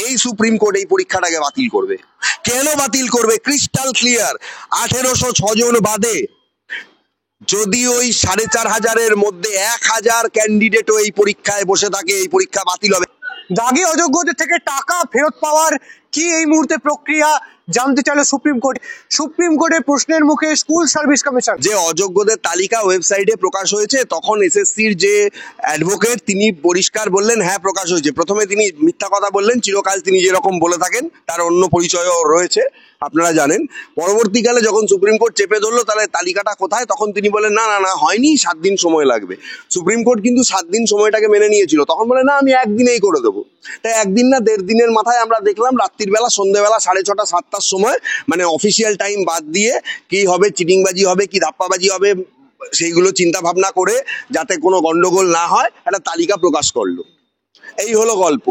এই supreme court এই পরীক্ষাটাকে বাতিল করবে। কেন বাতিল করবে? Crystal clear. 1806 জন বাদে যদি ওই 4500-এর মধ্যে 1000 ক্যান্ডিডেটও এই পরীক্ষায় বসে থাকে, এই পরীক্ষা বাতিল হবে। দাগি অযোগ্যদের থেকে টাকা ফেরত পাওয়ার কি এই মুহূর্তে প্রক্রিয়া জানতে চাইল সুপ্রিম কোর্টের প্রশ্নের মুখে স্কুল সার্ভিস কমিশন। যে অযোগ্যদের তালিকা ওয়েবসাইটে প্রকাশ হয়েছে, তখন এসএসসির যে অ্যাডভোকেট তিনি পরিষ্কার বললেন হ্যাঁ প্রকাশ হয়েছে। প্রথমে তিনি মিথ্যা কথা বললেন, চিরকাল তিনি যেরকম বলে থাকেন, তার অন্য পরিচয়ও রয়েছে আপনারা জানেন। পরবর্তীকালে যখন সুপ্রিম কোর্ট চেপে ধরলো তাহলে তালিকাটা কোথায়, তখন তিনি বলেন না না না হয়নি, 7 দিন সময় লাগবে। সুপ্রিম কোর্ট কিন্তু 7 দিন সময়টাকে মেনে নিয়েছিল, তখন বলে না আমি একদিনেই করে দেবো। তাই একদিন না 1.5 দিনের মাথায় আমরা দেখলাম রাত্রির বেলা সন্ধ্যেবেলা 6:30 7টার সময়, মানে অফিসিয়াল টাইম বাদ দিয়ে, কি হবে, চিটিংবাজি হবে কি ধাপ্পাবাজি হবে সেইগুলো চিন্তা ভাবনা করে যাতে কোনো গন্ডগোল না হয় একটা তালিকা প্রকাশ করলো। এই হলো গল্প।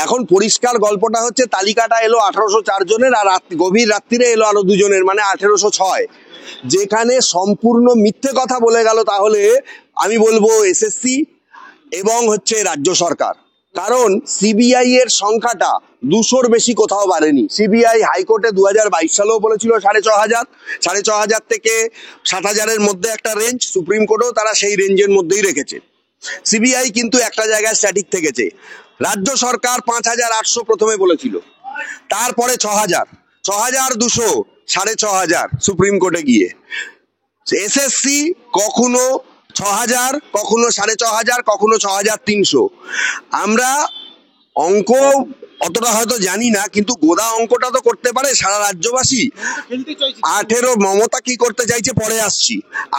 এখন পরিষ্কার গল্পটা হচ্ছে তালিকাটা এলো 1804 জনের, আর গভীর রাত্রিরে এলো আরো 2 জনের, মানে 1806। যেখানে সম্পূর্ণ মিথ্যে কথা বলে গেল, তাহলে আমি বলবো এসএসসি এবং হচ্ছে রাজ্য সরকার। কারণ সিবিআই এর সংখ্যাটা 200-র বেশি কোথাও বাড়েনি। সিবিআই হাইকোর্টে 2022 সালেও বলেছিল 6500, 6500 থেকে 7000-এর মধ্যে একটা রেঞ্জ, সুপ্রিম কোর্টেও তারা সেই রেঞ্জের মধ্যেই রেখেছে। সিবিআই কিন্তু একটা জায়গায় স্ট্যাটিক থেকেছে। রাজ্য সরকার 5800 প্রথমে বলেছিল, তারপরে 6000, 6200, 6500 সুপ্রিম কোর্টে গিয়ে। এসএসসি কখনো 6000, কখনো 6500, কখনো 6300। আমরা অঙ্ক অতটা হয়তো জানি না, কিন্তু গোদা অঙ্কটা তো করতে পারে সারা রাজ্যবাসী। 18 মমতা কি করতে চাইছে পরে আসছি।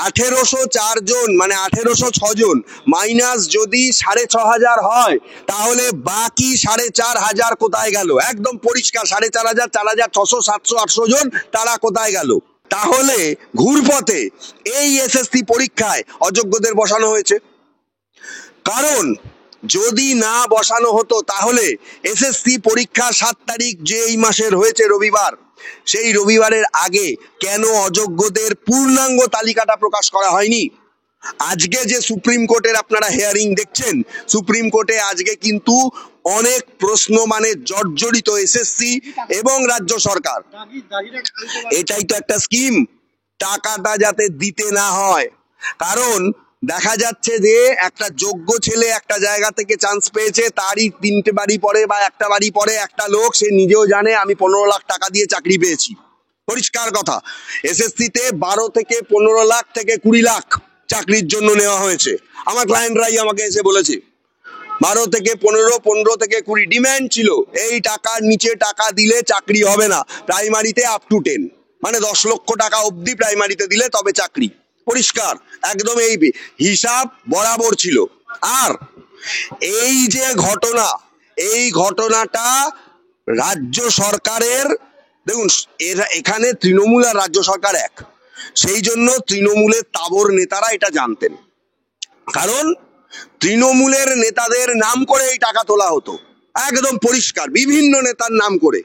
1804 জন মানে 1806 জন মাইনাস যদি 6500 হয়, তাহলে বাকি 4500 কোথায় গেল? একদম পরিষ্কার, 4500, 4600, 700, 800 জন তারা কোথায় গেল? তাহলে ঘুরপথে এই এসএসসি পরীক্ষায় অযোগ্যদের বসানো হয়েছে। কারণ যদি না বসানো হতো তাহলে এসএসসি পরীক্ষা 7 তারিখ যে এই মাসের হয়েছে রবিবার, সেই রবিবারের আগে কেন অযোগ্যদের পূর্ণাঙ্গ তালিকাটা প্রকাশ করা হয়নি? আজকে যে সুপ্রিম কোর্টের আপনারা হিয়ারিং দেখছেন, সুপ্রিম কোর্টে আজকে কিন্তু অনেক প্রশ্ন মানে জর্জরিত এসএসসি এবং রাজ্য সরকার। এটাই তো একটা স্কিম, টাকাটা যাতে দিতে না হয়। কারণ দেখা যাচ্ছে যে একটা যোগ্য ছেলে একটা জায়গা থেকে চান্স পেয়েছে, তারই 3টে বাড়ি পরে বা একটা বাড়ি পরে একটা লোক, সে নিজেও জানে আমি 15 লাখ টাকা দিয়ে চাকরি পেয়েছি। পরিষ্কার কথা, এসএসসি তে 12 থেকে 15 লাখ থেকে 20 লাখ চাকরির জন্য নেওয়া হয়েছে। আমার ক্লায়েন্টরাই আমাকে এসে বলেছে 12 থেকে 15, 15 থেকে 20 ডিম্যান্ড ছিল। এই টাকার নিচে টাকা দিলে চাকরি হবে না। প্রাইমারিতে আপ টু 10, মানে 10 লক্ষ টাকা অবধি প্রাইমারিতে দিলে তবে চাকরি। পরিষ্কার একদম এই হিসাব বরাবর ছিল। আর এই যে ঘটনা, এই ঘটনাটা রাজ্য সরকারের, দেখুন এখানে তৃণমূল আর রাজ্য সরকার এক, সেই জন্য তৃণমূলের তাবর নেতারা এটা জানতেন। কারণ তৃণমূলের নেতাদের নাম করে এই টাকা তোলা হতো, একদম পরিষ্কার, বিভিন্ন নেতার নাম করে।